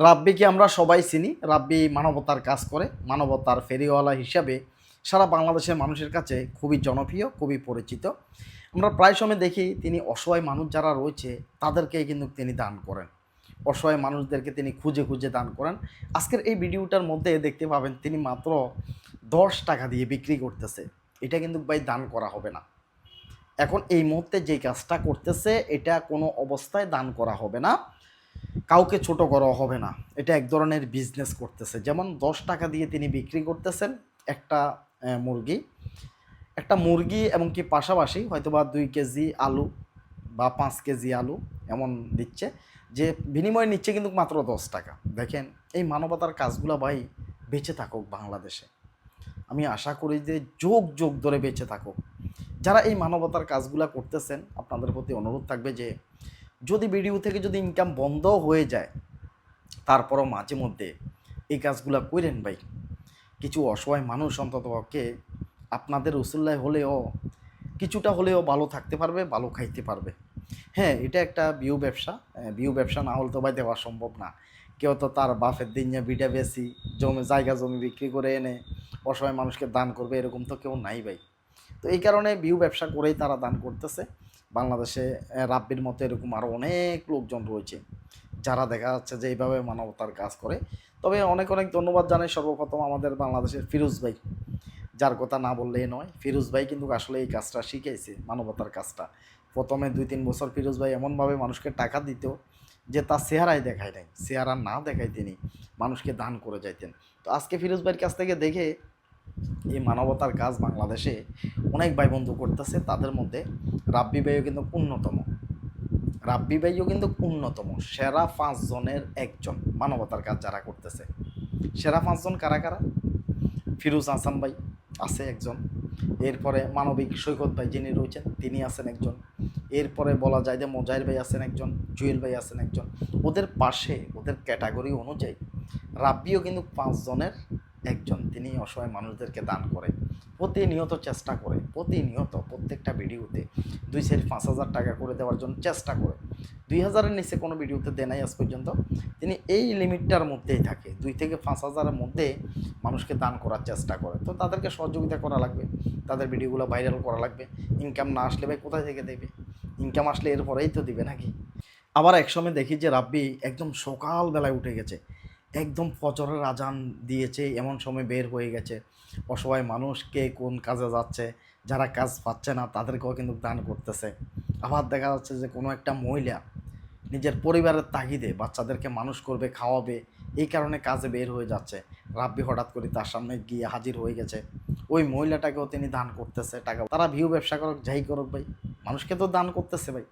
রাব্বিকে আমরা সবাই চিনি। রাব্বি মানবতার কাজ করে, মানবতার ফেরিওয়ালা হিসাবে সারা বাংলাদেশের মানুষের কাছে খুবই জনপ্রিয়, খুবই পরিচিত। আমরা প্রায় সময় দেখি তিনি অসহায় মানুষ যারা রয়েছে তাদেরকেই কিন্তু তিনি দান করেন। অসহায় মানুষদেরকে তিনি খুঁজে খুঁজে দান করেন। আজকের এই ভিডিওটার মধ্যে দেখতে পাবেন তিনি মাত্র ১০ টাকা দিয়ে বিক্রি করতেছে। এটা কিন্তু ভাই দান করা হবে না। এখন এই মুহূর্তে যেই কাজটা করতেছে এটা কোনো অবস্থায় দান করা হবে না, কাউকে ছোট করা হবে না। এটা এক ধরনের বিজনেস করতেছে। যেমন ১০ টাকা দিয়ে তিনি বিক্রি করতেছেন একটা মুরগি। একটা মুরগি এমনকি পাশাপাশি হয়তোবা ২ কেজি আলু বা ৫ কেজি আলু এমন দিচ্ছে, যে বিনিময়ে নিচ্ছে কিন্তু মাত্র ১০ টাকা। দেখেন এই মানবতার কাজগুলা ভাই বেঁচে থাকুক বাংলাদেশে। আমি আশা করি যে যুগ যুগ ধরে বেঁচে থাকুক। যারা এই মানবতার কাজগুলা করতেছেন আপনাদের প্রতি অনুরোধ থাকবে যে যদি ভিডিও থেকে যদি ইনকাম বন্ধ হয়ে যায় তারপরও মাঝে মধ্যে এই কাজগুলা কইরেন ভাই। কিছু অসহায় মানুষ অন্ততপক্ষে আপনাদের উসুল্লায় হলেও কিছুটা হলেও ভালো থাকতে পারবে, ভালো খাইতে পারবে। হ্যাঁ, এটা একটা বিউ ব্যবসা। বিউ ব্যবসা না হলে তো ভাই দেওয়া সম্ভব না। কেউ তো তার বাপের দিন বিটা বেশি জায়গা জমি বিক্রি করে এনে অসহায় মানুষকে দান করবে, এরকম তো কেউ নাই ভাই। তো এই কারণে বিউ ব্যবসা করেই তারা দান করতেছে। বাংলাদেশে রাব্বির মতো এরকম আরও অনেক লোকজন রয়েছে যারা দেখা যাচ্ছে যে এইভাবে মানবতার কাজ করে। তবে অনেক অনেক ধন্যবাদ জানাই সর্বপ্রথম আমাদের বাংলাদেশের ফিরোজ ভাই, যার কথা না বললেই নয়। ফিরোজ ভাই কিন্তু আসলে এই কাজটা শিখেছে, মানবতার কাজটা। প্রথমে ২-৩ বছর ফিরোজ ভাই এমনভাবে মানুষকে টাকা দিত যে তার চেহারাই দেখায় নাই, চেহারা না দেখায় তিনি মানুষকে দান করে যাইতেন। তো আজকে ফিরোজ ভাইয়ের কাছ থেকে দেখে এই মানবতার কাজ বাংলাদেশে অনেক ভাই বন্ধু করতেছে। তাদের মধ্যে রাব্বি ভাইও কিন্তু অন্যতম। রাব্বি ভাইও কিন্তু অন্যতম সেরা ৫ জনের একজন মানবতার কাজ যারা করতেছে। সেরা ৫ জন কারা কারা? ফিরোজ হাসান ভাই আছে একজন, এরপরে মানবিক সৈকত ভাই যিনি রয়েছেন তিনি আছেন একজন, এরপরে বলা যায় যে মোজাহির ভাই আছেন একজন, জুয়েল ভাই আছেন একজন। ওদের পাশে ওদের ক্যাটাগরি অনুযায়ী রাব্বিও কিন্তু ৫ জনের একজন। তিনি অসহায় মানুষদেরকে দান করে, প্রতিনিয়ত চেষ্টা করে, প্রতিনিয়ত প্রত্যেকটা ভিডিওতে ২-৫ হাজার টাকা করে দেওয়ার জন্য চেষ্টা করে। ২ হাজারের নিচে কোনো ভিডিওতে দেয় নাই আজ পর্যন্ত। তিনি এই লিমিটটার মধ্যেই থাকে, ২ থেকে ৫ হাজারের মধ্যে মানুষকে দান করার চেষ্টা করে। তো তাদেরকে সহযোগিতা করা লাগবে, তাদের ভিডিওগুলো ভাইরাল করা লাগবে। ইনকাম না আসলে ভাই কোথায় থেকে দেবে? ইনকাম আসলে এরপরেই তো দিবে নাকি? আবার একসময় দেখি যে রাব্বি একদম সকালবেলায় উঠে গেছে, একদম ফজরের আজান দিয়েছে এমন সময় বের হয়ে গেছে। অসহায় মানুষ কে কোন কাজে যাচ্ছে, যারা কাজ পাচ্ছে না তাদেরকেও কিন্তু দান করতেছে। আবার দেখা যাচ্ছে যে কোনো একটা মহিলা নিজের পরিবারের তাগিদে বাচ্চাদেরকে মানুষ করবে, খাওয়াবে, এই কারণে কাজে বের হয়ে যাচ্ছে। রাব্বি হঠাৎ করে তার সামনে গিয়ে হাজির হয়ে গেছে। ওই মহিলাটাকেও তিনি দান করতেছে টাকা। তারা ভিউ ব্যবসা করুক, যাই করুক ভাই, মানুষকে তো দান করতেছে ভাই।